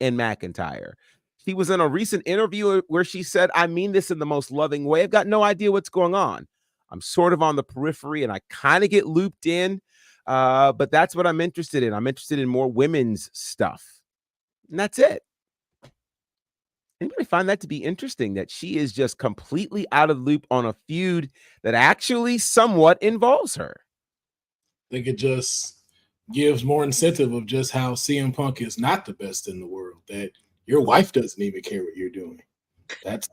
and McIntyre. She was in a recent interview where she said, I mean this in the most loving way. I've got no idea what's going on. I'm sort of on the periphery and I kind of get looped in. But that's what I'm interested in. I'm interested in more women's stuff. And that's it. Anybody find that to be interesting that she is just completely out of the loop on a feud that actually somewhat involves her? I think it just gives more incentive of just how CM Punk is not the best in the world, that your wife doesn't even care what you're doing. That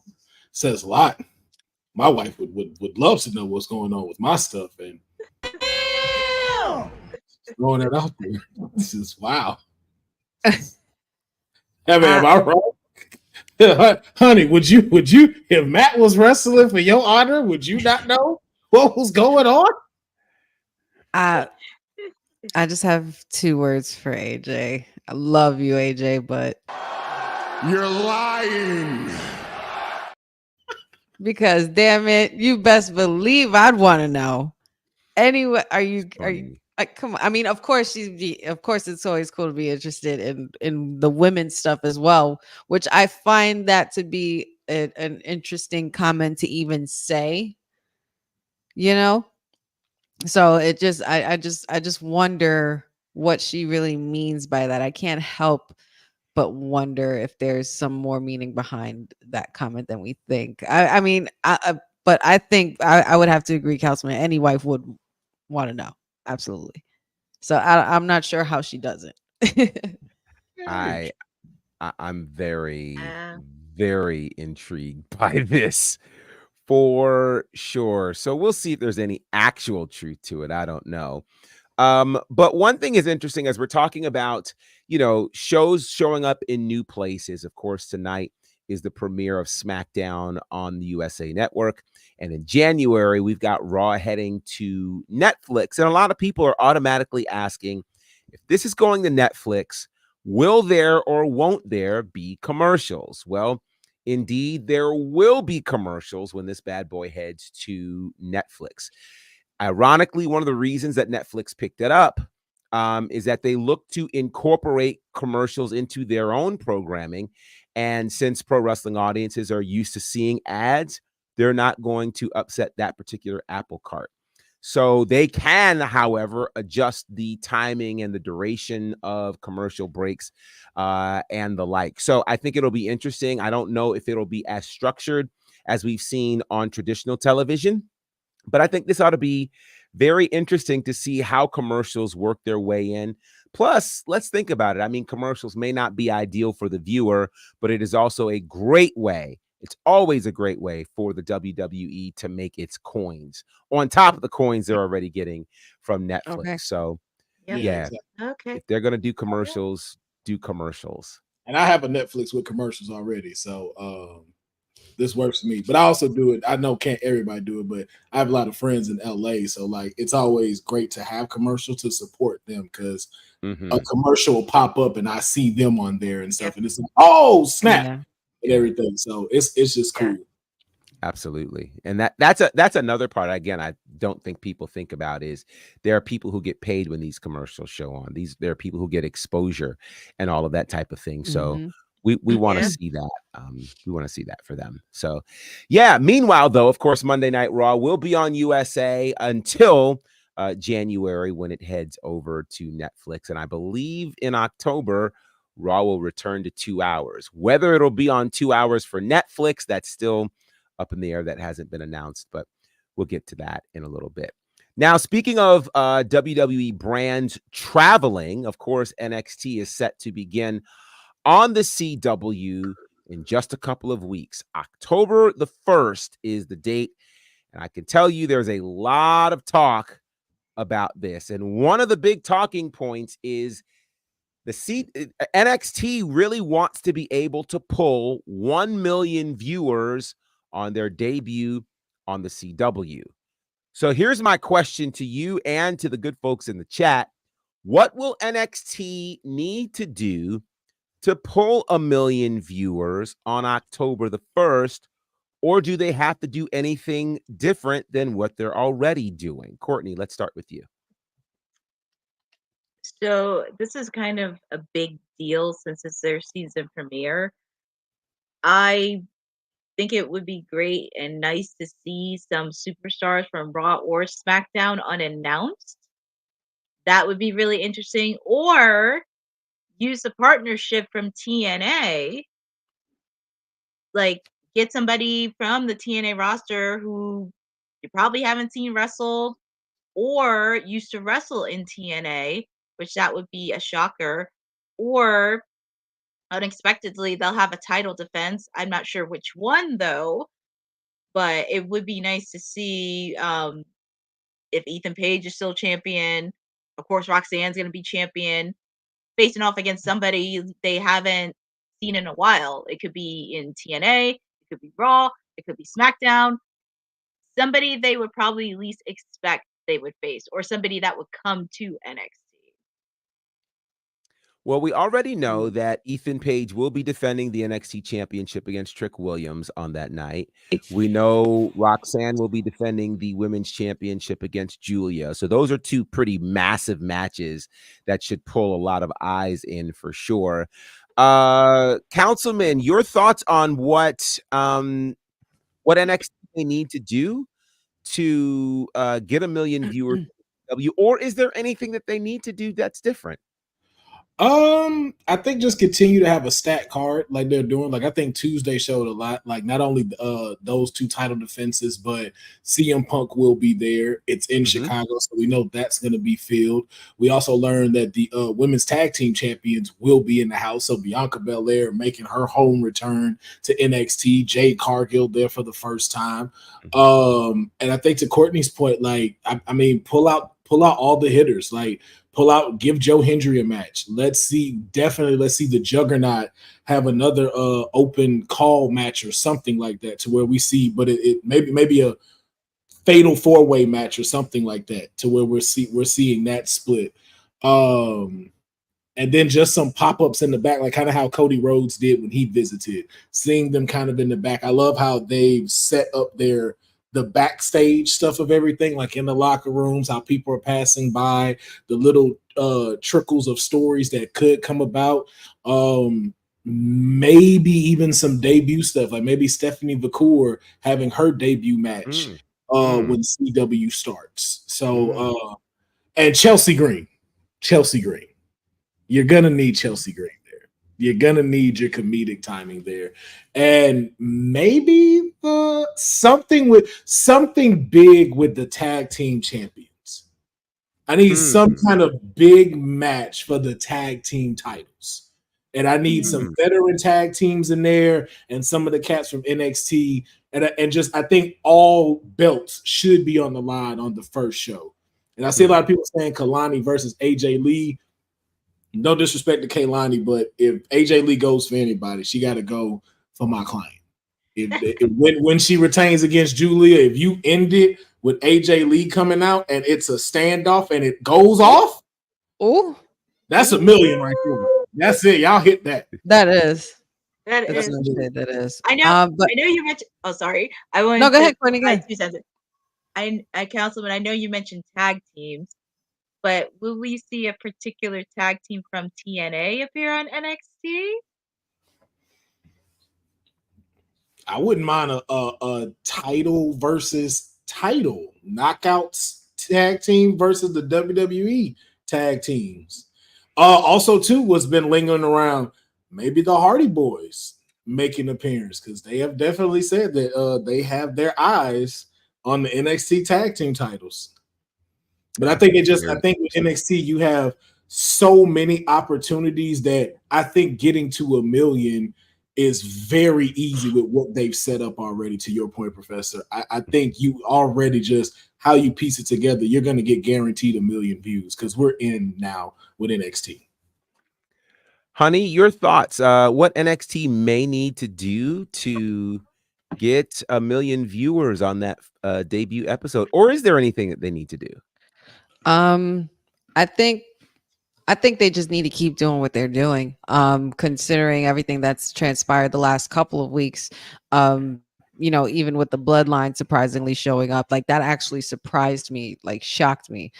says a lot. My wife would love to know what's going on with my stuff, and throwing it out there. This is wow. I mean, am I wrong? Honey, would you if Matt was wrestling for your honor, would you not know what was going on? I just have 2 words for AJ. I love you, AJ, but you're lying. Because damn it, you best believe I'd want to know. Anyway, are you like, come on? I mean, of course it's always cool to be interested in the women's stuff as well, which I find that to be an interesting comment to even say. So it just I just wonder what she really means by that. I can't help but wonder if there's some more meaning behind that comment than we think. But I think I would have to agree, Councilman. Any wife would want to know, absolutely. So I'm not sure how she does it. I'm very, very intrigued by this for sure. So we'll see if there's any actual truth to it. I don't know. But one thing is interesting as we're talking about, shows showing up in new places. Of course, tonight is the premiere of SmackDown on the USA Network. And in January, we've got Raw heading to Netflix. And a lot of people are automatically asking, if this is going to Netflix, will there or won't there be commercials? Well, indeed, there will be commercials when this bad boy heads to Netflix. Ironically, one of the reasons that Netflix picked it up is that they look to incorporate commercials into their own programming. And since pro wrestling audiences are used to seeing ads, they're not going to upset that particular apple cart. So they can, however, adjust the timing and the duration of commercial breaks and the like. So I think it'll be interesting. I don't know if it'll be as structured as we've seen on traditional television, but I think this ought to be very interesting to see how commercials work their way in. Plus, let's think about it. I mean, commercials may not be ideal for the viewer, but it is also a great way. It's always a great way for the WWE to make its coins on top of the coins they're already getting from Netflix. Okay. So, yeah. Okay. If they're going to do commercials, do commercials. And I have a Netflix with commercials already. So, this works for me, but I also do it. I know can't everybody do it, but I have a lot of friends in LA. So like, it's always great to have commercials to support them because a commercial will pop up and I see them on there and stuff. And it's like, oh snap and everything. So it's just cool. Absolutely. And that's another part. Again, I don't think people think about is there are people who get paid when these commercials show on. There are people who get exposure and all of that type of thing. So we want to see that. We want to see that for them. So, yeah. Meanwhile, though, of course, Monday Night Raw will be on USA until January when it heads over to Netflix. And I believe in October, Raw will return to 2 hours. Whether it'll be on 2 hours for Netflix, that's still up in the air. That hasn't been announced, but we'll get to that in a little bit. Now, speaking of WWE brands traveling, of course, NXT is set to begin on the CW in just a couple of weeks. October the 1st is the date. And I can tell you there's a lot of talk about this. And one of the big talking points is NXT really wants to be able to pull 1 million viewers on their debut on the CW. So here's my question to you and to the good folks in the chat. What will NXT need to do to pull 1 million viewers on October the 1st, or do they have to do anything different than what they're already doing? Courtney, let's start with you. So this is kind of a big deal since it's their season premiere. I think it would be great and nice to see some superstars from Raw or SmackDown unannounced. That would be really interesting. Or use a partnership from TNA, like get somebody from the TNA roster who you probably haven't seen wrestle or used to wrestle in TNA, which that would be a shocker. Or unexpectedly, they'll have a title defense. I'm not sure which one though, but it would be nice to see if Ethan Page is still champion. Of course, Roxanne's going to be champion, facing off against somebody they haven't seen in a while. It could be in TNA, it could be Raw, it could be SmackDown. Somebody they would probably least expect they would face, or somebody that would come to NXT. Well, we already know Mm. that Ethan Page will be defending the NXT Championship against Trick Williams on that night. We know Roxanne will be defending the Women's Championship against Julia. So those are two pretty massive matches that should pull a lot of eyes in for sure. Councilman, your thoughts on what NXT may need to do to get 1 million viewers, or is there anything that they need to do that's different? I think just continue to have a stat card like they're doing. Like I think Tuesday showed a lot. Like not only those two title defenses, but CM Punk will be there. It's in Chicago, so we know that's going to be filled. We also learned that the women's tag team champions will be in the house. So Bianca Belair making her home return to NXT. Jade Cargill there for the first time. And I think to Courtney's point, like I mean, pull out all the hitters. Like pull out, give Joe Hendry a match. Let's see the Juggernaut have another open call match or something like that, to where we see, but it maybe a fatal 4-way match or something like that, to where we're seeing that split. And then just some pop-ups in the back, like kind of how Cody Rhodes did when he visited, seeing them kind of in the back. I love how they've set up the backstage stuff of everything, like in the locker rooms, how people are passing by, the little trickles of stories that could come about. Maybe even some debut stuff, like maybe Stephanie McCool having her debut match when CW starts. So and Chelsea Green. You're gonna need Chelsea Green there. You're gonna need your comedic timing there, and maybe something big with the tag team champions. I need some kind of big match for the tag team titles, and I need some veteran tag teams in there, and some of the cats from NXT, and just I think all belts should be on the line on the first show. And I see a lot of people saying Kalani versus AJ Lee. No disrespect to Kaylani, but if AJ Lee goes for anybody, she got to go for my client. When she retains against Julia, if you end it with AJ Lee coming out and it's a standoff and it goes off, that's $1 million right there. That's it. Y'all hit that. That is. That That's is. no shade, that is. I know. But I know you mentioned. Oh, sorry. I wanted no, go to ahead, Courtney. Go add ahead. 2 sentences. Councilman, I know you mentioned tag teams, but will we see a particular tag team from TNA appear on NXT? I wouldn't mind a title versus title knockouts tag team versus the WWE tag teams. Also, too, what's been lingering around, maybe the Hardy Boys making an appearance, because they have definitely said that they have their eyes on the NXT tag team titles. But I think with NXT, you have so many opportunities that I think getting to $1 million is very easy with what they've set up already. To your point, Professor, I think you already just how you piece it together, you're going to get guaranteed 1 million views, because we're in now with NXT. Honey, your thoughts? What NXT may need to do to get 1 million viewers on that debut episode, or is there anything that they need to do? I think they just need to keep doing what they're doing. Considering everything that's transpired the last couple of weeks, even with the bloodline surprisingly showing up, like that actually surprised me, like shocked me.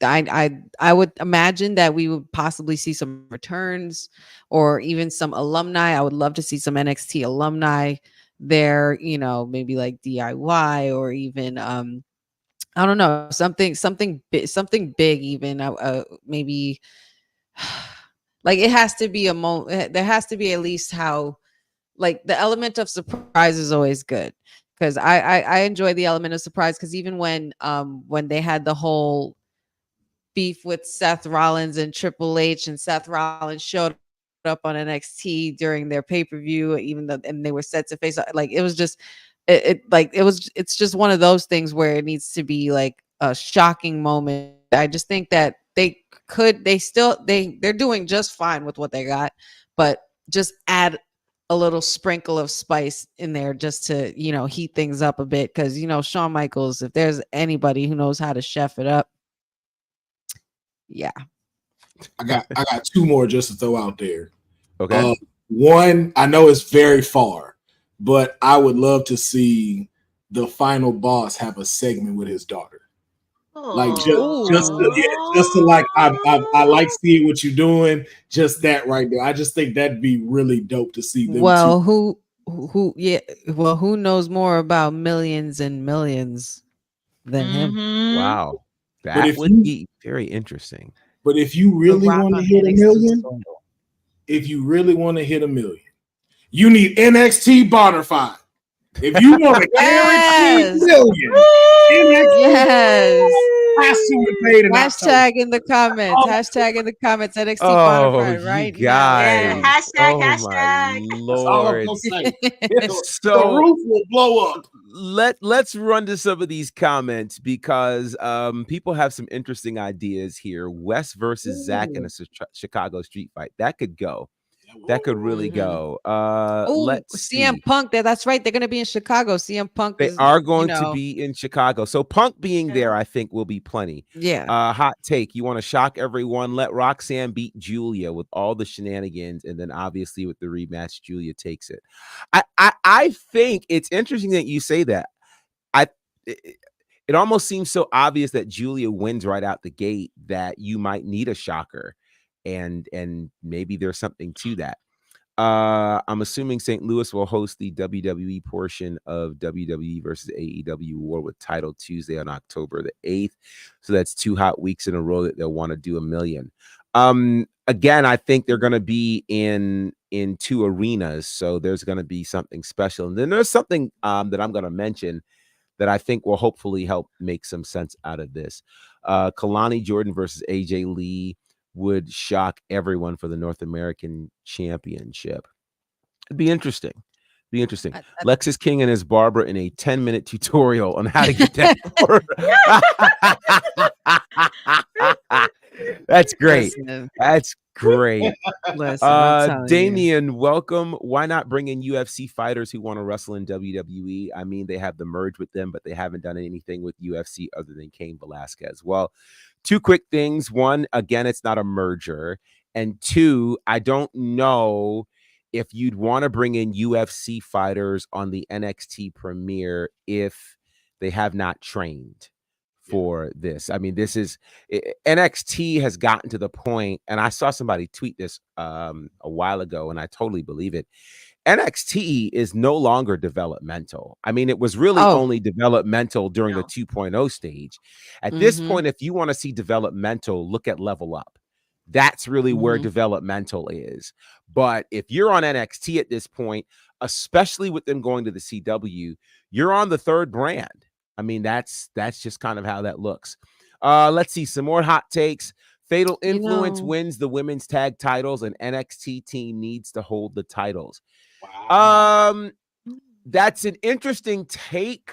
I would imagine that we would possibly see some returns or even some alumni. I would love to see some NXT alumni there, maybe like DIY or even I don't know, something big even maybe like it has to be a moment. There has to be at least how, like, the element of surprise is always good because I enjoy the element of surprise because even when they had the whole beef with Seth Rollins and Triple H, and Seth Rollins showed up on NXT during their pay-per-view, even though and they were set to face, like it was just it's just one of those things where it needs to be like a shocking moment. I just think that they're doing just fine with what they got, but just add a little sprinkle of spice in there just to, heat things up a bit. Cause Shawn Michaels, if there's anybody who knows how to chef it up, yeah. I got two more just to throw out there. Okay. One, I know it's very far, but I would love to see the final boss have a segment with his daughter. Like just to like I like seeing what you're doing. Just that right there. I just think that'd be really dope to see them. Well, who knows more about millions and millions than him? Wow. But That if would be very interesting. But if you The really Rock want to on hit a NXT million, soil. if you really want to hit a million, you need NXT Bonafide. If you want to guarantee Yes. million, NXT Yes. has to be paid in October. Hashtag in the comments. Hashtag in the comments. NXT Oh, Bonafide you right Yeah, now. guys. hashtag, Oh my hashtag. That's all I'm Lord. gonna say. The So roof will blow up. let's run to some of these comments because people have some interesting ideas here. West versus Zach in a Chicago street fight. That could go. That could really Mhm. go. Oh, Let's CM see. Punk. That's right. They're gonna be in Chicago. CM Punk They is, are going to be in Chicago. So Punk being there, Yeah. I think, will be plenty. yeah. Hot take. You want to shock everyone. Let Roxanne beat Julia with all the shenanigans. And then obviously with the rematch, Julia takes it. I think it's interesting that you say that. It almost seems so obvious that Julia wins right out the gate that you might need a shocker. And maybe there's something to that. I'm assuming St. Louis will host the WWE portion of WWE versus AEW War with Title Tuesday on October the 8th. So that's 2 hot weeks in a row that they'll want to do a million. Again, I think they're going to be in 2 arenas, so there's going to be something special. And then there's something that I'm going to mention that I think will hopefully help make some sense out of this. Kalani Jordan versus AJ Lee would shock everyone for the North American Championship. It'd be interesting. Lexus King and his barber in a 10-minute tutorial on how to get that. That's great. That's great. Listen, I'm telling you. Damien, welcome. Why not bring in UFC fighters who want to wrestle in WWE? I mean, they have the merge with them, but they haven't done anything with UFC other than Cain Velasquez. Well, 2 quick things. One, again, it's not a merger. And 2, I don't know if you'd want to bring in UFC fighters on the NXT premiere if they have not trained for this. I mean, NXT has gotten to the point, and I saw somebody tweet this a while ago, and I totally believe it. NXT is no longer developmental. I mean, it was really only developmental during the 2.0 stage. At this point, if you want to see developmental, look at Level Up. That's really where developmental is. But if you're on NXT at this point, especially with them going to the CW, you're on the 3rd brand. I mean, that's just kind of how that looks. Let's see some more hot takes. Fatal Influence wins the women's tag titles, and NXT team needs to hold the titles. Wow. That's an interesting take.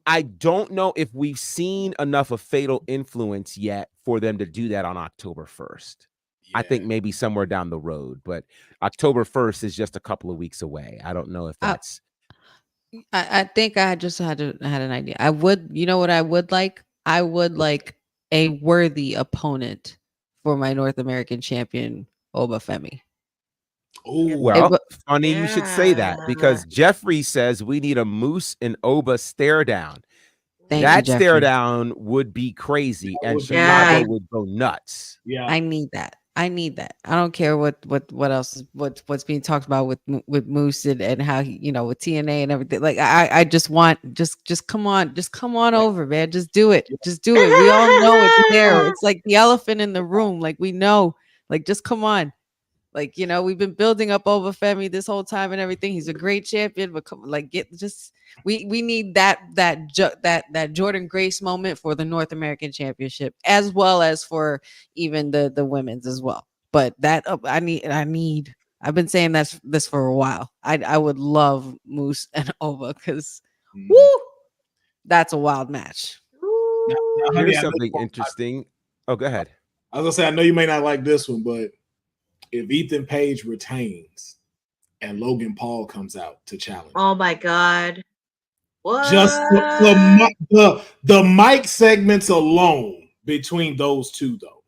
I don't know if we've seen enough of Fatal Influence yet for them to do that on October 1st. Yeah. I think maybe somewhere down the road, but October 1st is just a couple of weeks away. I don't know if that's. I think I just had an idea. I would, what I would like? I would like a worthy opponent for my North American champion, Obafemi. Well, funny you should say that because Jeffrey says we need a Moose and Oba stare down. Thank you, That stare Jeffrey. down would be crazy, and would be. Chicago Yeah. would go nuts. Yeah. I need that. I need that. I don't care what else is what's being talked about with Moose and how he, with TNA and everything. Like I just want just come on over, man. Just do it. Just do it. We all know it's there. It's like the elephant in the room. Like we know. Like just come on. Like we've been building up over Femi this whole time and everything. He's a great champion, but we need that Jordan Grace moment for the North American Championship as well as for even the women's as well. But that I need. I've been saying this for a while. I would love Moose and Ova because woo, that's a wild match. Now, honey, Here's I know something interesting. Oh, go ahead. I was gonna say I know you may not like this one, but if Ethan Page retains and Logan Paul comes out to challenge, Oh my God. What? just the mic segments alone between those two, though,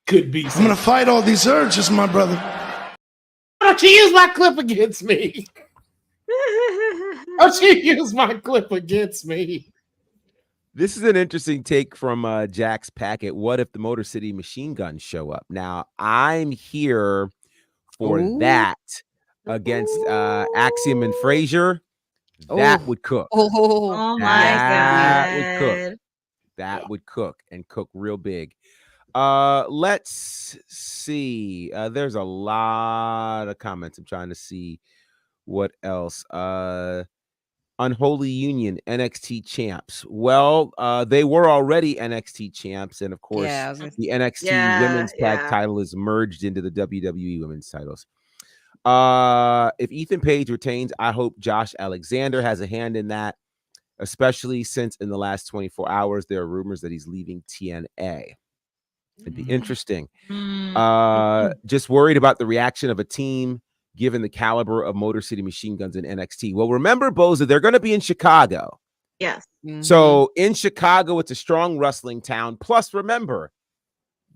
could be. I'm gonna fight all these urges, my brother. Why don't you use my clip against me? Why don't you use my clip against me? This is an interesting take from Jack's Packet. What if the Motor City Machine Guns show up? Now, I'm here for that against Axiom and Frazier. That would cook. Oh my That God. would cook. That would cook and cook real big. Let's see. There's a lot of comments. I'm trying to see what else. Unholy Union, NXT champs. Well, they were already NXT champs, and of course, the NXT Women's Tag title is merged into the WWE Women's titles. If Ethan Page retains, I hope Josh Alexander has a hand in that, especially since in the last 24 hours there are rumors that he's leaving TNA. It'd be interesting. Just worried about the reaction of a team given the caliber of Motor City Machine Guns in NXT. Well, remember, Boza, they're going to be in Chicago. Yes. So in Chicago, it's a strong wrestling town. Plus, remember,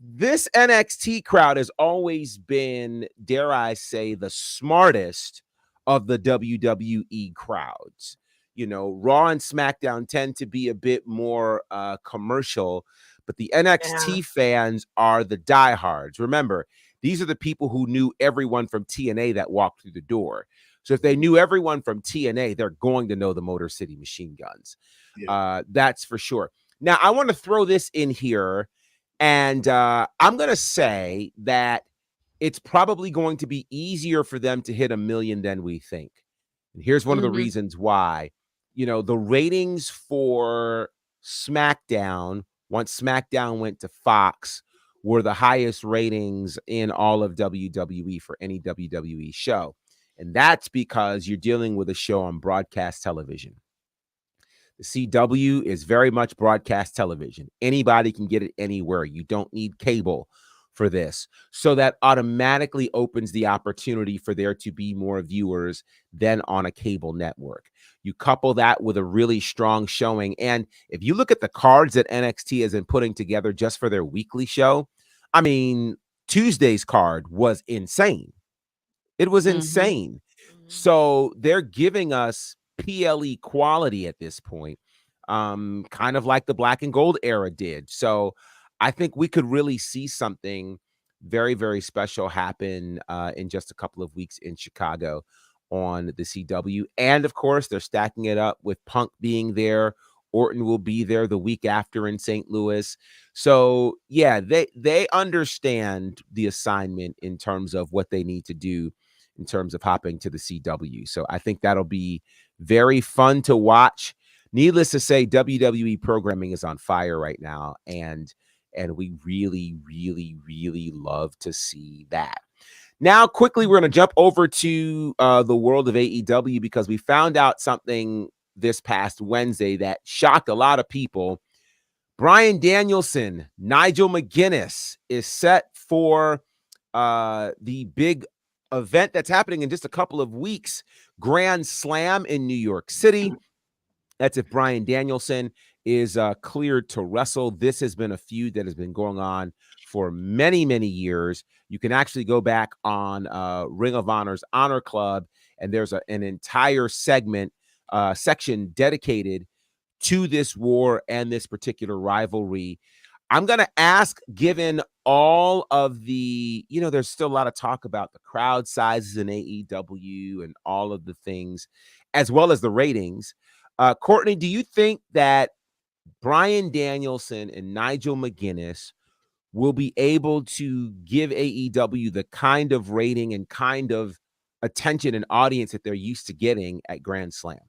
this NXT crowd has always been, dare I say, the smartest of the WWE crowds. Raw and SmackDown tend to be a bit more commercial, but the NXT fans are the diehards. Remember, these are the people who knew everyone from TNA that walked through the door. So if they knew everyone from TNA, they're going to know the Motor City Machine Guns. That's for sure. Now, I want to throw this in here, and I'm going to say that it's probably going to be easier for them to hit 1 million than we think. And here's one of the reasons why. The ratings for SmackDown, once SmackDown went to Fox, were the highest ratings in all of WWE for any WWE show. And that's because you're dealing with a show on broadcast television. The CW is very much broadcast television. Anybody can get it anywhere. You don't need cable for this. So that automatically opens the opportunity for there to be more viewers than on a cable network. You couple that with a really strong showing. And if you look at the cards that NXT has been putting together just for their weekly show, I mean, Tuesday's card was insane. It was insane. So they're giving us PLE quality at this point, kind of like the Black and Gold era did. So I think we could really see something very, very special happen in just a couple of weeks in Chicago on the CW. And of course, they're stacking it up with Punk being there. Orton will be there the week after in St. Louis. So yeah, they understand the assignment in terms of what they need to do in terms of hopping to the CW. So I think that'll be very fun to watch. Needless to say, WWE programming is on fire right now, and we really, really, really love to see that. Now, quickly, we're going to jump over to the world of AEW because we found out something this past Wednesday that shocked a lot of people. Bryan Danielson, Nigel McGuinness is set for the big event that's happening in just a couple of weeks, Grand Slam in New York City. That's if Bryan Danielson is cleared to wrestle. This has been a feud that has been going on for many, many years. You can actually go back on Ring of Honor's Honor Club, and there's an entire section dedicated to this war and this particular rivalry. I'm going to ask, given all of the, there's still a lot of talk about the crowd sizes in AEW and all of the things, as well as the ratings. Courtney, do you think that Bryan Danielson and Nigel McGuinness will be able to give AEW the kind of rating and kind of attention and audience that they're used to getting at Grand Slam?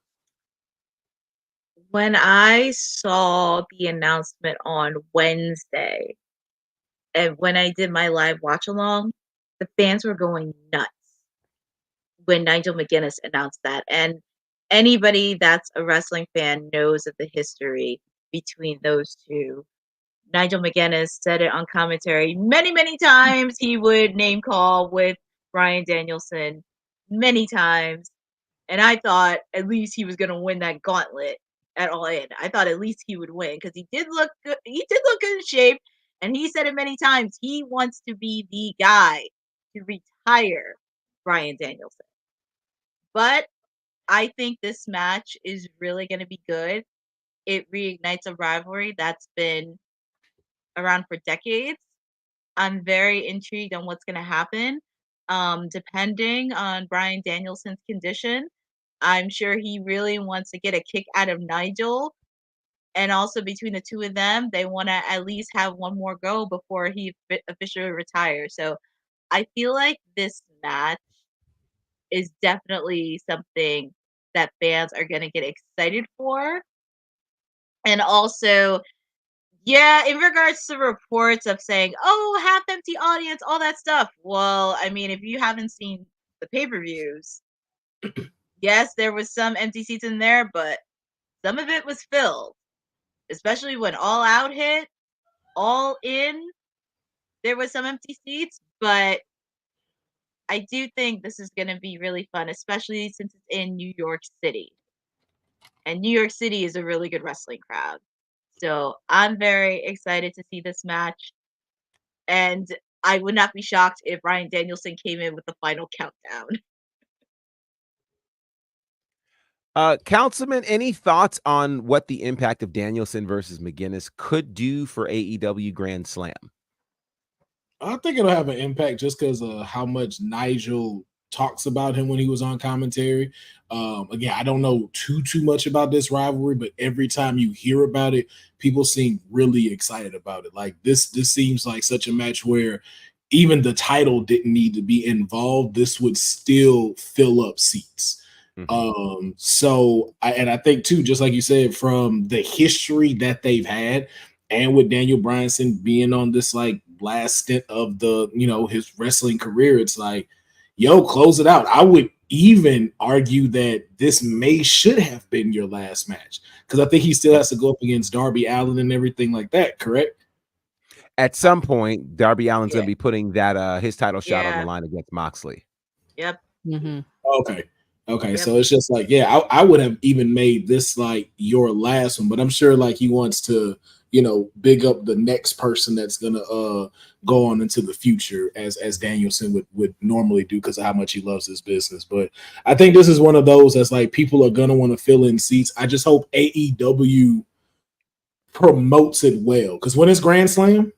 When I saw the announcement on Wednesday, and when I did my live watch along, the fans were going nuts when Nigel McGuinness announced that. And anybody that's a wrestling fan knows of the history between those two. Nigel McGuinness said it on commentary many, many times. He would name call with Bryan Danielson many times. And I thought at least he was going to win that gauntlet at All In. I thought at least he would win because he did look good. He did look good in shape. And he said it many times. He wants to be the guy to retire Bryan Danielson. But I think this match is really going to be good. It reignites a rivalry that's been around for decades. I'm very intrigued on what's going to happen. Depending on Bryan Danielson's condition, I'm sure he really wants to get a kick out of Nigel. And also between the two of them, they want to at least have one more go before he officially retires. So I feel like this match is definitely something that fans are going to get excited for. And also, yeah, in regards to reports of saying, oh, half empty audience, all that stuff. Well, I mean, if you haven't seen the pay-per-views, yes, there was some empty seats in there, but some of it was filled. Especially when All Out hit, All In, there was some empty seats, but I do think this is going to be really fun, especially since it's in New York City. And New York City is a really good wrestling crowd. So I'm very excited to see this match. And I would not be shocked if Bryan Danielson came in with the final countdown. Councilman, any thoughts on what the impact of Danielson versus McGuinness could do for AEW Grand Slam? I think it'll have an impact just because of how much Nigel talks about him when he was on commentary. Again, I don't know too much about this rivalry, but every time you hear about it, people seem really excited about it. Like this seems like such a match where even the title didn't need to be involved. This would still fill up seats. So I think too, just like you said, from the history that they've had, and with Daniel Bryanson being on this like last stint of the his wrestling career, it's like, yo, close it out. I would even argue that this should have been your last match because I think he still has to go up against Darby Allin and everything like that. Correct? At some point, Darby Allin's going to be putting that his title shot on the Yeah. line against Moxley. Yep. Okay. Yep. So it's just like, yeah, I would have even made this like your last one, but I'm sure like he wants to, big up the next person that's gonna go on into the future as Danielson would normally do because of how much he loves his business. But I think this is one of those that's like people are gonna want to fill in seats. I just hope AEW promotes it well because when it's Grand Slam,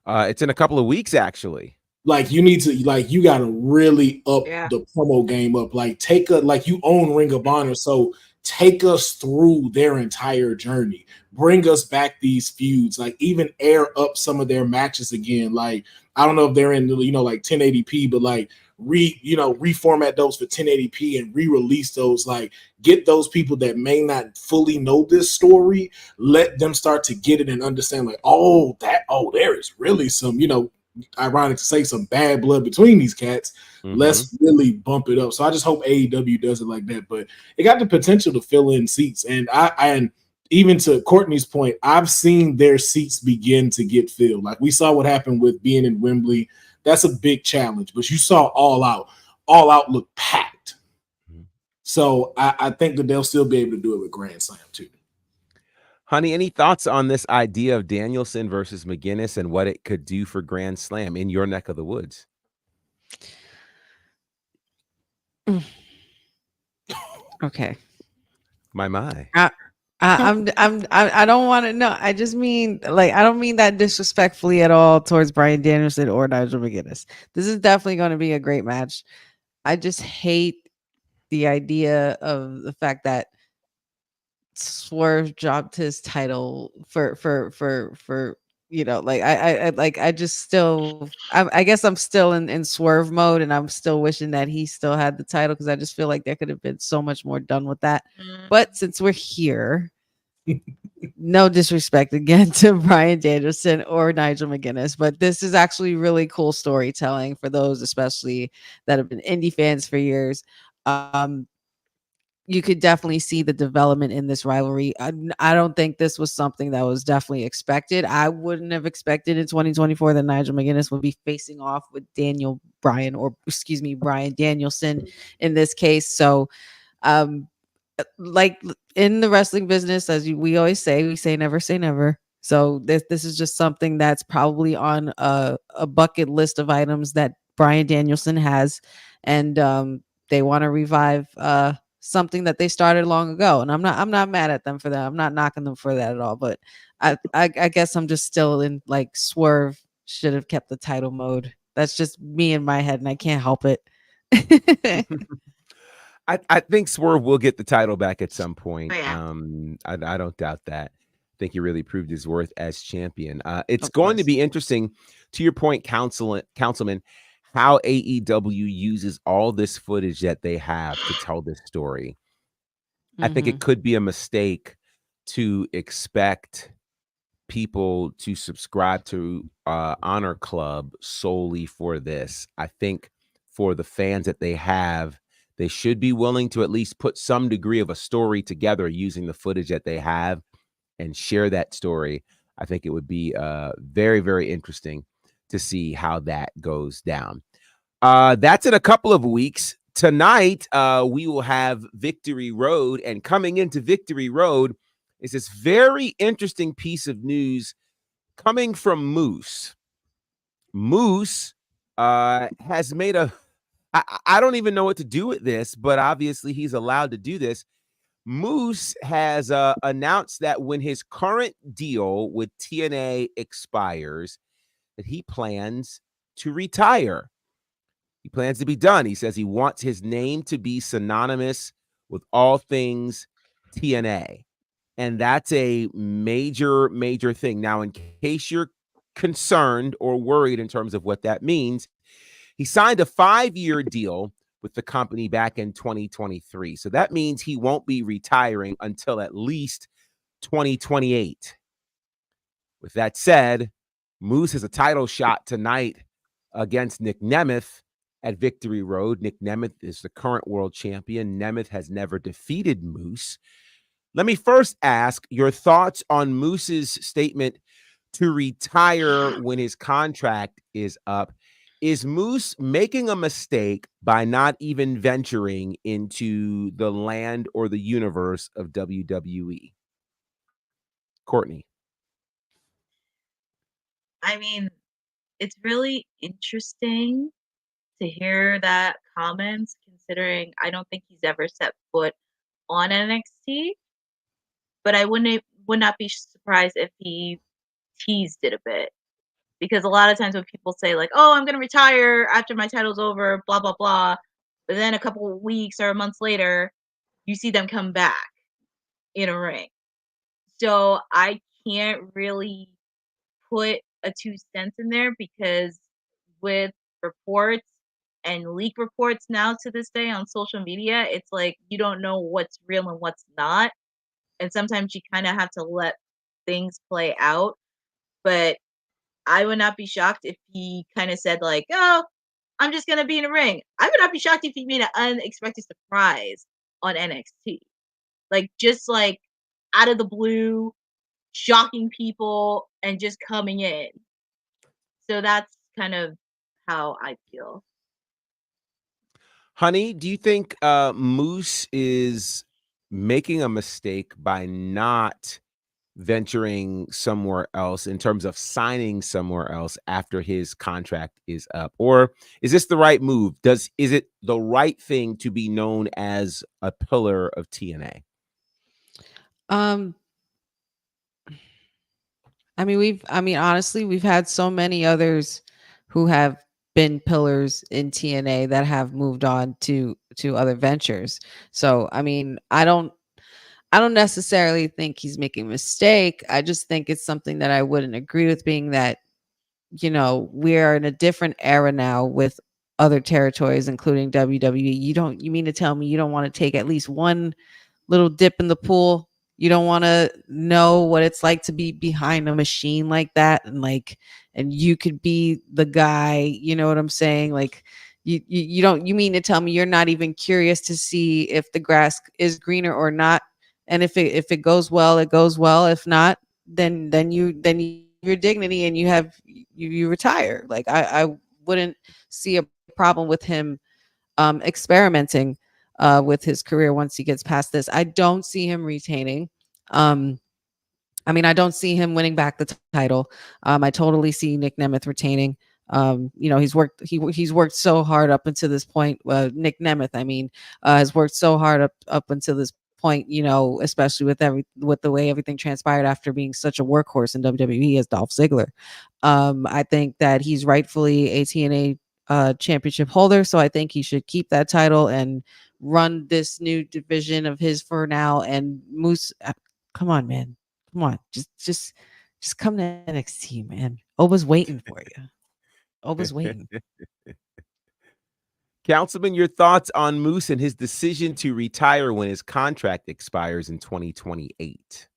it's in a couple of weeks actually. Like you need to, like you got to really up the promo game up. Like like you own Ring of Honor, so take us through their entire journey. Bring us back these feuds. Like even air up some of their matches again. Like I don't know if they're in like 1080p, but like reformat those for 1080p and re-release those. Like get those people that may not fully know this story, let them start to get it and understand. Like there is really some ironic to say some bad blood between these cats. Let's really bump it up. So I just hope AEW does it like that. But it got the potential to fill in seats. And and even to Courtney's point, I've seen their seats begin to get filled. Like we saw what happened with being in Wembley. That's a big challenge. But you saw All Out look packed. So I think that they'll still be able to do it with Grand Slam too. Honey, any thoughts on this idea of Danielson versus McGuinness and what it could do for Grand Slam in your neck of the woods? Okay. My. I don't want to know. I just mean, like, I don't mean that disrespectfully at all towards Bryan Danielson or Nigel McGuinness. This is definitely going to be a great match. I just hate the idea of the fact that Swerve dropped his title for like I just still I guess I'm still in Swerve mode, and I'm still wishing that he still had the title, because I just feel like there could have been so much more done with that. But since we're here, no disrespect again to Bryan Danielson or Nigel McGuinness, but this is actually really cool storytelling for those, especially that have been indie fans for years. Um, you could definitely see the development in this rivalry. I don't think this was something that was definitely expected. I wouldn't have expected in 2024 that Nigel McGuinness would be facing off with Daniel Bryan, or excuse me, Bryan Danielson in this case. So, um, like in the wrestling business, as we always say, we say never say never. So this is just something that's probably on a bucket list of items that Bryan Danielson has, and they want to revive something that they started long ago. And I'm not mad at them for that. I'm not knocking them for that at all. But I guess I'm just still in like Swerve should have kept the title mode. That's just me in my head, and I can't help it. I think Swerve will get the title back at some point. Oh, yeah. I don't doubt that. I think he really proved his worth as champion. It's Of going to course. be interesting, to your point, Councilman, how AEW uses all this footage that they have to tell this story. I think it Mhm. could be a mistake to expect people to subscribe to Honor Club solely for this. I think for the fans that they have, they should be willing to at least put some degree of a story together using the footage that they have and share that story. I think it would be very, very interesting to see how that goes down. That's in a couple of weeks. Tonight, we will have Victory Road, and coming into Victory Road is this very interesting piece of news coming from Moose. Moose has made a. I don't even know what to do with this, but obviously he's allowed to do this. Moose has announced that when his current deal with TNA expires, that he plans to retire. He plans to be done. He says he wants his name to be synonymous with all things TNA. And that's a major, major thing. Now, in case you're concerned or worried in terms of what that means, he signed a 5-year deal with the company back in 2023. So that means he won't be retiring until at least 2028. With that said, Moose has a title shot tonight against Nick Nemeth at Victory Road. Nick Nemeth is the current world champion. Nemeth has never defeated Moose. Let me first ask your thoughts on Moose's statement to retire when his contract is up. Is Moose making a mistake by not even venturing into the land or the universe of WWE? Courtney. I mean, it's really interesting to hear that comments, considering I don't think he's ever set foot on NXT, but would not be surprised if he teased it a bit. Because a lot of times when people say like, "Oh, I'm gonna retire after my title's over," blah blah blah, but then a couple of weeks or months later, you see them come back in a ring. So I can't really put a 2 cents in there, because with reports and leak reports now to this day on social media, it's like you don't know what's real and what's not. And sometimes you kind of have to let things play out. But I would not be shocked if he kind of said, like, "Oh, I'm just going to be in a ring." I would not be shocked if he made an unexpected surprise on NXT. Like, just like out of the blue, shocking people and just coming in. So that's kind of how I feel. Honey, do you think Moose is making a mistake by not venturing somewhere else in terms of signing somewhere else after his contract is up? Or is this the right move? Is it the right thing to be known as a pillar of TNA? Um, I mean, honestly, we've had so many others who have been pillars in TNA that have moved on to other ventures. So, I mean, I don't necessarily think he's making a mistake. I just think it's something that I wouldn't agree with, being that, you know, we're in a different era now with other territories, including WWE. You mean to tell me you don't want to take at least one little dip in the pool? You don't want to know what it's like to be behind a machine like that, and and you could be the guy, you know what I'm saying? Like, you don't, you mean to tell me you're not even curious to see if the grass is greener or not? And if it goes well, it goes well. If not, then you your dignity and you retire. Like, I wouldn't see a problem with him experimenting with his career once he gets past this. I don't see him retaining. Um, I mean, I don't see him winning back the title. I totally see Nick Nemeth retaining. You know, he's worked so hard up until this point. Nick Nemeth, I mean, has worked so hard up until this point. You know, especially with the way everything transpired after being such a workhorse in WWE as Dolph Ziggler. I think that he's rightfully a TNA championship holder, so I think he should keep that title and run this new division of his for now. And Moose, come on, man. Come on, just come to NXT, man. Oba's waiting for you. Oba's waiting. Councilman, your thoughts on Moose and his decision to retire when his contract expires in 2028?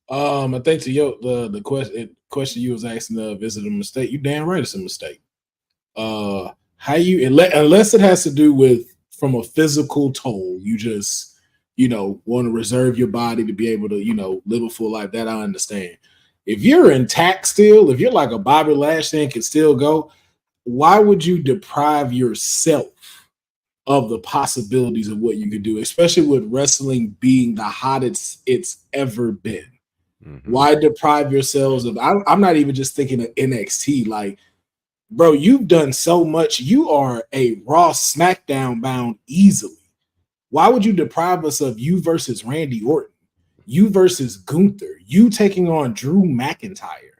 I think to the question you was asking of, is it a mistake? You damn right it's a mistake. How you, unless it has to do with from a physical toll, you just want to reserve your body to be able to live a full life. That I understand. If you're intact still, if you're like a Bobby Lashley and can still go, why would you deprive yourself of the possibilities of what you could do, especially with wrestling being the hottest it's ever been? Mhm. Why deprive yourselves of? I'm not even just thinking of NXT. Like, bro, you've done so much. You are a Raw SmackDown bound easily. Why would you deprive us of you versus Randy Orton, you versus Gunther, you taking on Drew McIntyre?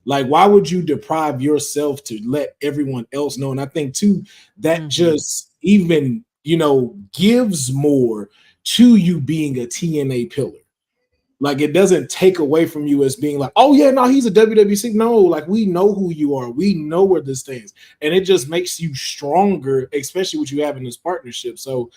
Like, why would you deprive yourself to let everyone else know? And I think too, that just even gives more to you being a TNA pillar. Like, it doesn't take away from you as being like, oh yeah, no, he's a WWC. No, like, we know who you are. We know where this stands. And it just makes you stronger, especially what you have in this partnership. So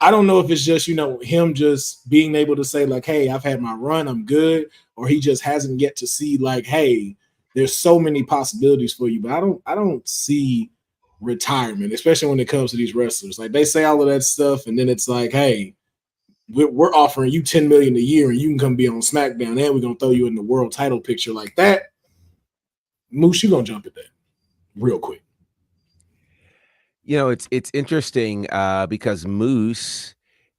I don't know if it's just, him just being able to say like, hey, I've had my run, I'm good. Or he just hasn't yet to see like, hey, there's so many possibilities for you. But I don't see retirement, especially when it comes to these wrestlers. Like, they say all of that stuff. And then it's like, hey, we're offering you $10 million a year and you can come be on SmackDown and we're going to throw you in the world title picture like that. Moose, you going to jump at that real quick. It's interesting because Moose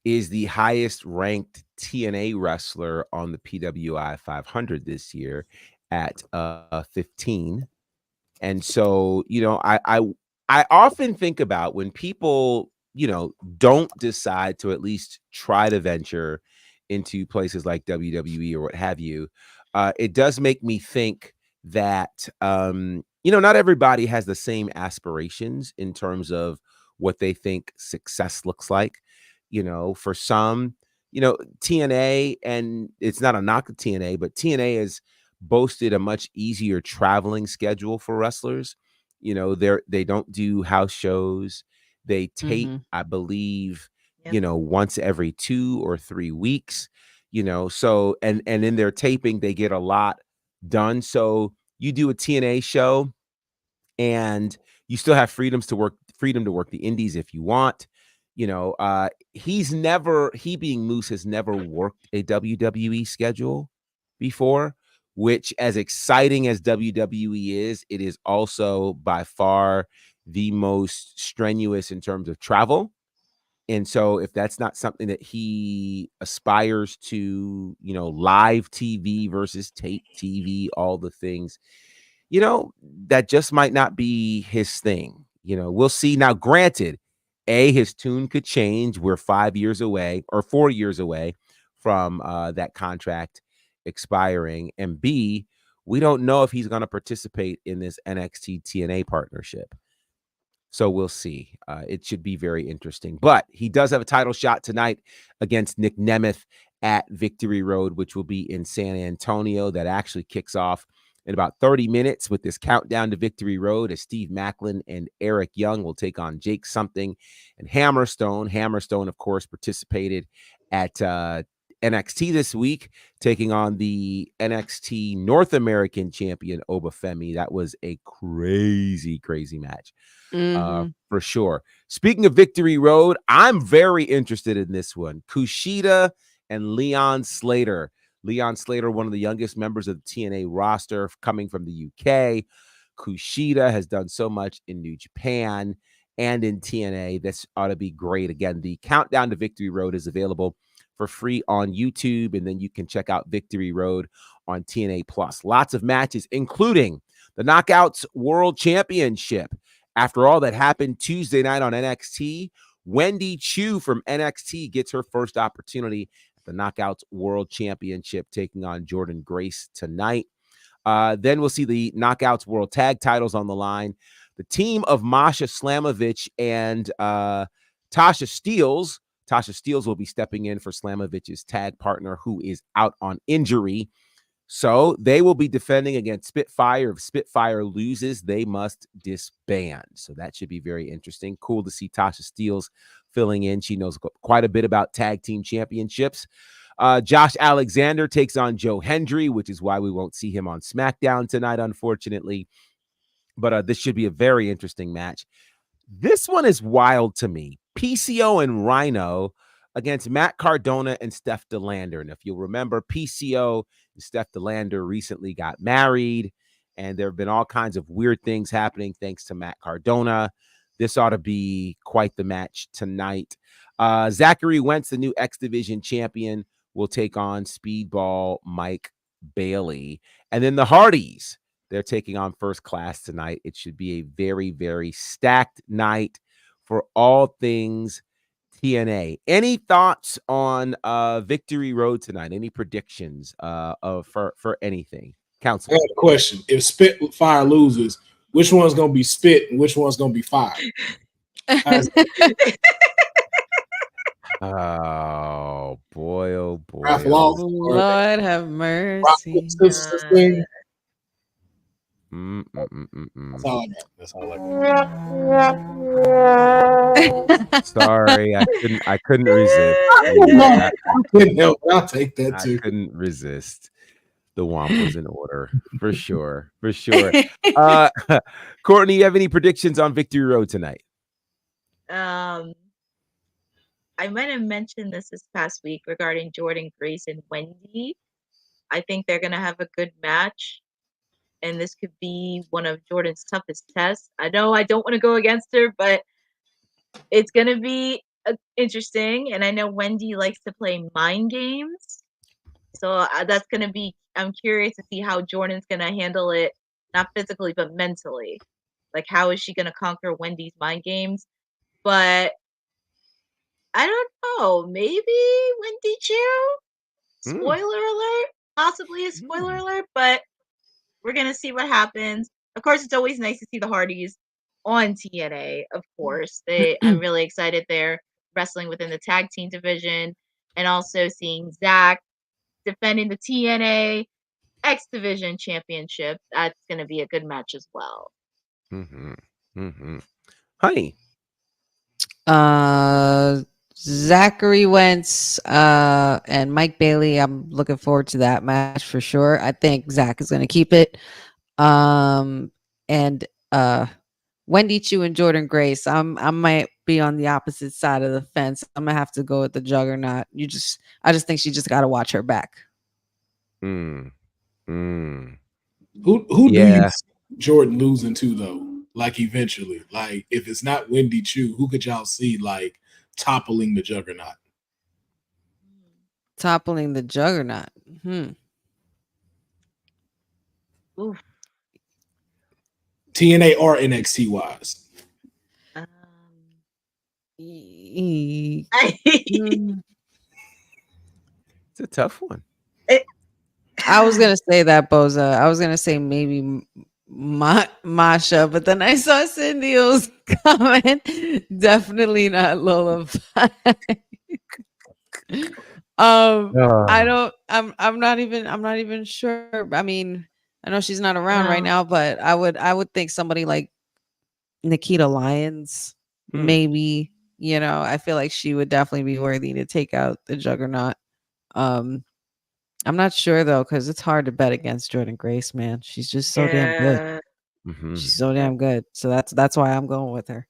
is the highest ranked TNA wrestler on the PWI 500 this year at 15. And so, I often think about when people, don't decide to at least try to venture into places like WWE or what have you. It does make me think that, not everybody has the same aspirations in terms of what they think success looks like. For some, TNA, and it's not a knock to TNA, but TNA has boasted a much easier traveling schedule for wrestlers. They don't do house shows. They tape, I believe, Yep. once every 2 or 3 weeks, so and in their taping, they get a lot done. So you do a TNA show and you still have freedom to work the indies if you want. He being Moose has never worked a WWE schedule before, which, as exciting as WWE is, it is also by far the most strenuous in terms of travel. And so if that's not something that he aspires to, live TV versus tape TV, all the things, that just might not be his thing. We'll see. Now, granted, his tune could change. We're 5 years away or 4 years away from that contract expiring, and B, we don't know if he's going to participate in this NXT TNA partnership. So we'll see. It should be very interesting. But he does have a title shot tonight against Nick Nemeth at Victory Road, which will be in San Antonio. That actually kicks off in about 30 minutes with this countdown to Victory Road, as Steve Macklin and Eric Young will take on Jake Something and Hammerstone. Hammerstone, of course, participated at NXT this week, taking on the NXT North American champion Obafemi. That was a crazy, crazy match. For sure. Speaking of Victory Road, I'm very interested in this one. Kushida and Leon Slater. Leon Slater, one of the youngest members of the TNA roster, coming from the UK. Kushida has done so much in New Japan and in TNA. This ought to be great. Again, the Countdown to Victory Road is available for free on YouTube, and then you can check out Victory Road on TNA Plus. Lots of matches, including the Knockouts World Championship. After all that happened Tuesday night on NXT, Wendy Chu from NXT gets her first opportunity at the Knockouts World Championship, taking on Jordan Grace tonight. Then we'll see the Knockouts World Tag titles on the line. The team of Masha Slamovich and Tasha Steelz. Tasha Steelz will be stepping in for Slamovich's tag partner, who is out on injury. So they will be defending against Spitfire. If Spitfire loses, they must disband. So that should be very interesting. Cool to see Tasha Steelz filling in. She knows quite a bit about tag team championships. Josh Alexander takes on Joe Hendry, which is why we won't see him on SmackDown tonight, unfortunately. But this should be a very interesting match. This one is wild to me. PCO and Rhino against Matt Cardona and Steph DeLander. And if you'll remember, PCO and Steph DeLander recently got married, and there have been all kinds of weird things happening thanks to Matt Cardona. This ought to be quite the match tonight. Zachary Wentz, the new X Division champion, will take on Speedball Mike Bailey. And then the Hardys, they're taking on First Class tonight. It should be a very, very stacked night for all things TNA. Any thoughts on Victory Road tonight? Any predictions for anything? Council. I got a question. If Spitfire loses, which one's gonna be spit and which one's gonna be fire? Oh boy, oh boy. Raffle off. Lord have mercy. That's all I got. That's all I got. Sorry, I couldn't resist. I'll take that too. I couldn't resist. The Womp was in order for sure. For sure. Courtney, you have any predictions on Victory Road tonight? I might have mentioned this past week regarding Jordan Grace and Wendy. I think they're gonna have a good match, and this could be one of Jordan's toughest tests. I know I don't want to go against her, but it's gonna be interesting. And I know Wendy likes to play mind games, so that's gonna be. I'm curious to see how Jordan's gonna handle it, not physically but mentally. Like, how is she gonna conquer Wendy's mind games? But I don't know. Maybe Wendy Chu? Spoiler alert. Possibly a spoiler alert, but we're going to see what happens. Of course, it's always nice to see the Hardys on TNA, of course. I'm really excited they're wrestling within the tag team division, and also seeing Zach defending the TNA X Division Championship. That's going to be a good match as well. Honey. Zachary Wentz and Mike Bailey. I'm looking forward to that match for sure. I think Zach is going to keep it. And Wendy Chu and Jordan Grace. I might be on the opposite side of the fence. I'm gonna have to go with the Juggernaut. I just think she just got to watch her back. Who do you see Jordan losing to though? Like eventually, like if it's not Wendy Chu, who could y'all see like toppling the Juggernaut? Toppling the Juggernaut. Oof. TNA or NXT wise? It's a tough one. It, I was gonna say that, Boza. I was gonna say maybe Masha, but then I saw Cindy's comment. Definitely not Lola. I Oh. don't. I'm not even sure. I mean, I know she's not around right no. now, but I would think somebody like Nikita Lyons, Hmm. maybe. I feel like she would definitely be worthy to take out the Juggernaut. Um, I'm not sure though, because it's hard to bet against Jordan Grace, man. She's just so damn good. Yeah. She's Hmm. so Yeah. damn good. So that's why I'm going with her.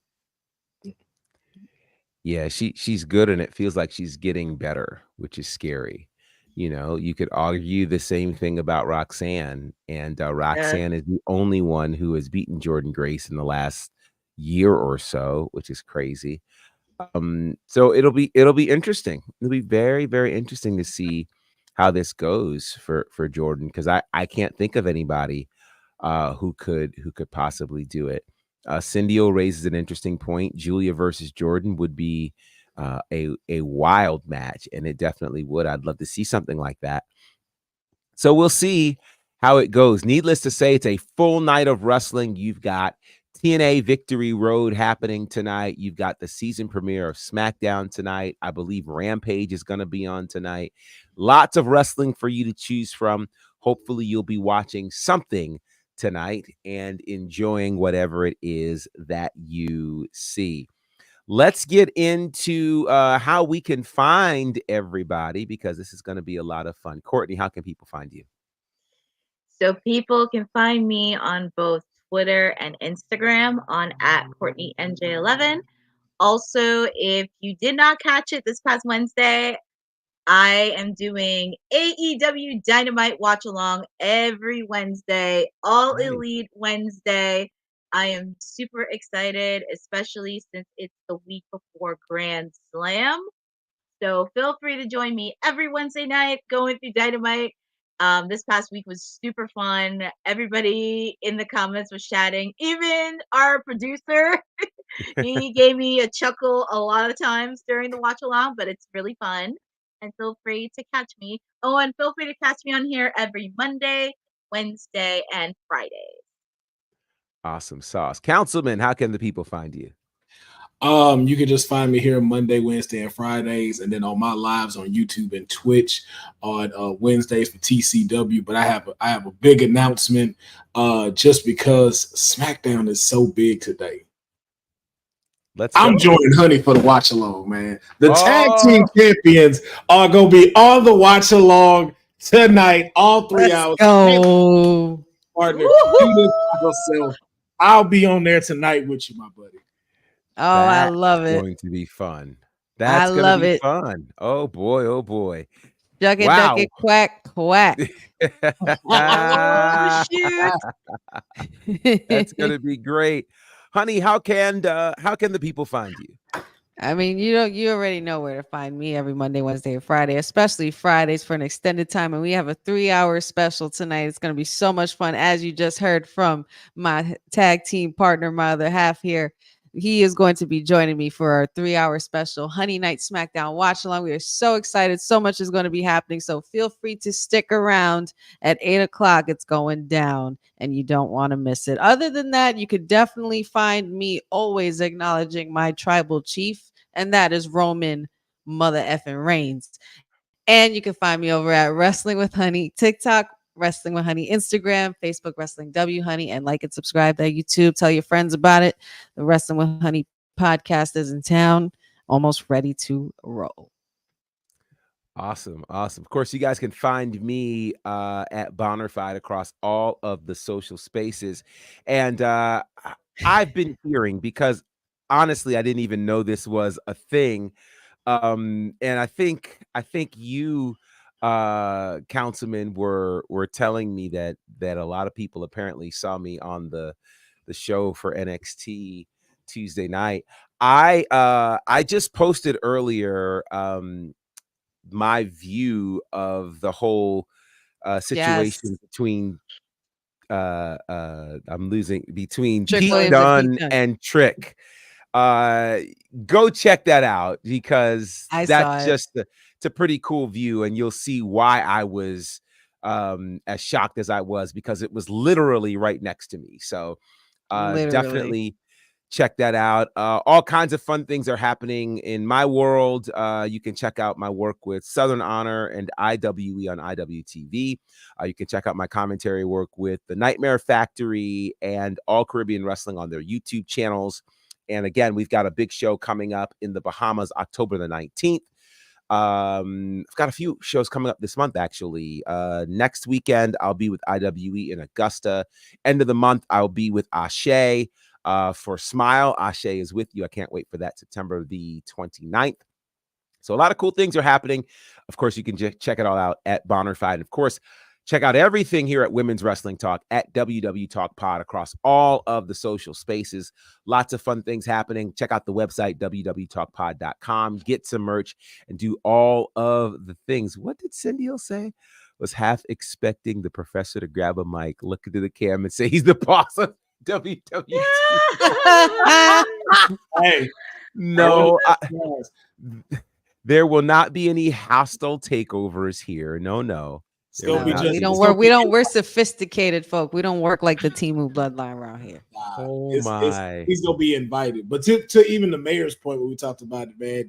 Yeah, she's good, and it feels like she's getting better, which is scary. You could argue the same thing about Roxanne, and Yeah. Roxanne is the only one who has beaten Jordan Grace in the last year or so, which is crazy. So it'll be interesting. It'll be very, very interesting to see how this goes for Jordan, because I can't think of anybody who could possibly do it. Cindy raises an interesting point. Julia versus Jordan would be a wild match, and it definitely would. I'd love to see something like that. So we'll see how it goes. Needless to say, it's a full night of wrestling. You've got TNA Victory Road happening tonight. You've got the season premiere of SmackDown tonight. I believe Rampage is going to be on tonight. Lots of wrestling for you to choose from. Hopefully, you'll be watching something tonight and enjoying whatever it is that you see. Let's get into how we can find everybody, because this is going to be a lot of fun. Courtney, how can people find you? So people can find me on both Twitter and Instagram on at CourtneyNJ11. Also, if you did not catch it this past Wednesday, I am doing AEW Dynamite Watch Along every Wednesday, All Nice. Elite Wednesday. I am super excited, especially since it's the week before Grand Slam. So feel free to join me every Wednesday night going through Dynamite. This past week was super fun. Everybody in the comments was chatting. Even our producer, he gave me a chuckle a lot of times during the watch along, but it's really fun. And feel free to catch me. Oh, and feel free to catch me on here every Monday, Wednesday, and Friday. Awesome sauce. Councilman, how can the people find you? You can just find me here Monday, Wednesday, and Fridays, and then on my lives on YouTube and Twitch on Wednesdays for TCW. But I have a big announcement just because SmackDown is so big today. Let's I'm go. joining Honey for the watch along, man. The tag team Oh, champions are gonna be on the watch along tonight, all 3 Let's hours. go. Partner, Judas Woo-hoo! myself. I'll be on there tonight with you, my buddy. Oh, I that's love it. going to be fun. I That's going to love be it. fun. Oh boy, oh boy. Duck it, duck Wow. it, quack, quack. Oh, shoot. That's going to be great. Honey, how can the people find you? I mean, you already know where to find me every Monday, Wednesday, and Friday, especially Fridays for an extended time. And we have a 3-hour special tonight. It's going to be so much fun. As you just heard from my tag team partner, my other half here, he is going to be joining me for our 3-hour special Honey Night SmackDown watch along. We are so excited. So much is going to be happening. So feel free to stick around at 8 o'clock. It's going down and you don't want to miss it. Other than that, you could definitely find me always acknowledging my tribal chief, and that is Roman Mother effing Reigns. And you can find me over at Wrestling with Honey, TikTok, Wrestling with Honey, Instagram, Facebook, Wrestling W Honey, and like and subscribe to YouTube. Tell your friends about it. The Wrestling with Honey podcast is in town, almost ready to roll. Awesome. Awesome. Of course, you guys can find me at Bonnerfied across all of the social spaces. And I've been hearing, because honestly, I didn't even know this was a thing. And I think you, councilman, were telling me that a lot of people apparently saw me on the show for NXT Tuesday night. I just posted earlier my view of the whole Yes. situation between I'm losing between Trick Pete Williams and Pete Dunne Dunne. and Trick. Uh go check that out, because I that's saw it. just the it's a pretty cool view, and you'll see why I was as shocked as I was, because it was literally right next to me. So Literally. definitely check that out. All kinds of fun things are happening in my world. You can check out my work with Southern Honor and IWE on IWTV. You can check out my commentary work with the Nightmare Factory and All Caribbean Wrestling on their YouTube channels. And again, we've got a big show coming up in the Bahamas, October the 19th. I've got a few shows coming up this month, actually. Next weekend, I'll be with IWE in Augusta. End of the month, I'll be with Ashe for Smile. Ashe is with you. I can't wait for that, September the 29th. So a lot of cool things are happening. Of course, you can check it all out at Bonnerfied. And of course, check out everything here at Women's Wrestling Talk at WW Talk Pod across all of the social spaces. Lots of fun things happening. Check out the website, www.talkpod.com. Get some merch and do all of the things. What did Cindy say? Was half expecting the professor to grab a mic, look into the camera, and say he's the boss of WWT. Hey, no, there will not be any hostile takeovers here. No. We're sophisticated folk. We don't work like the Timu bloodline around here. He's gonna be invited. But to even the mayor's point, when we talked about it, man,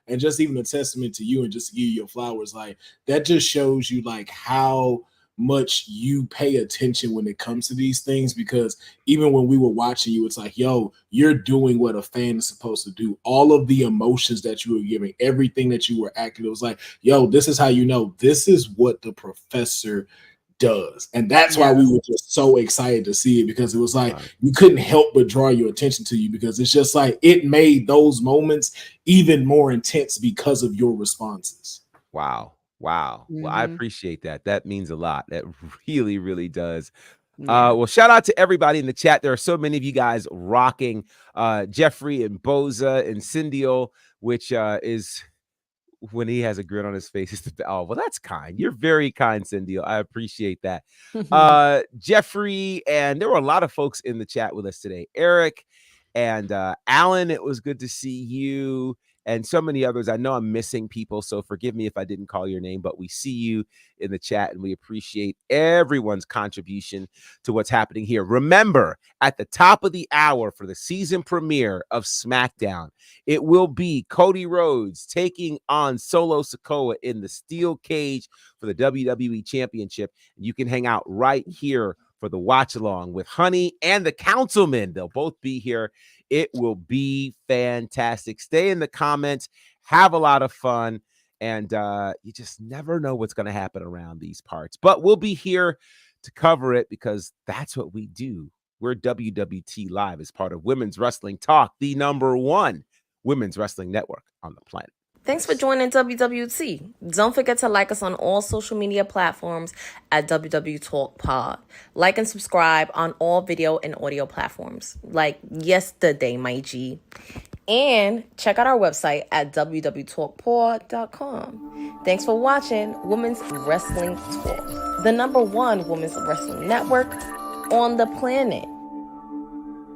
and just even a testament to you, and just to give you your flowers, like that just shows you like how much you pay attention when it comes to these things. Because even when we were watching you, it's like, yo, you're doing what a fan is supposed to do. All of the emotions that you were giving, everything that you were acting, it was like, yo, this is how you know this is what the professor does. And that's why we were just so excited to see it, because it was like you couldn't help but draw your attention to you, because it's just like it made those moments even more intense because of your responses. Wow. Well, I appreciate that. That means a lot. That really, really does. Well, shout out to everybody in the chat. There are so many of you guys rocking Jeffrey and Boza and Cindy, which is when he has a grin on his face. Oh, well, that's kind. You're very kind, Cindy. I appreciate that. Jeffrey, and there were a lot of folks in the chat with us today. Eric and Alan, it was good to see you. And so many others. I know I'm missing people, so forgive me if I didn't call your name, but we see you in the chat, and we appreciate everyone's contribution to what's happening here. Remember, at the top of the hour for the season premiere of SmackDown, it will be Cody Rhodes taking on Solo Sikoa in the steel cage for the WWE Championship. And you can hang out right here for the watch along with Honey and the Councilman. They'll both be here. It will be fantastic. Stay in the comments, have a lot of fun, and you just never know what's going to happen around these parts. But we'll be here to cover it, because that's what we do. We're WWT Live as part of Women's Wrestling Talk, the #1 women's wrestling network on the planet. Thanks for joining WWT. Don't forget to like us on all social media platforms at WW Talk Pod. Like and subscribe on all video and audio platforms, like yesterday, my G. And check out our website at www.talkpod.com. Thanks for watching Women's Wrestling Talk, the #1 women's wrestling network on the planet.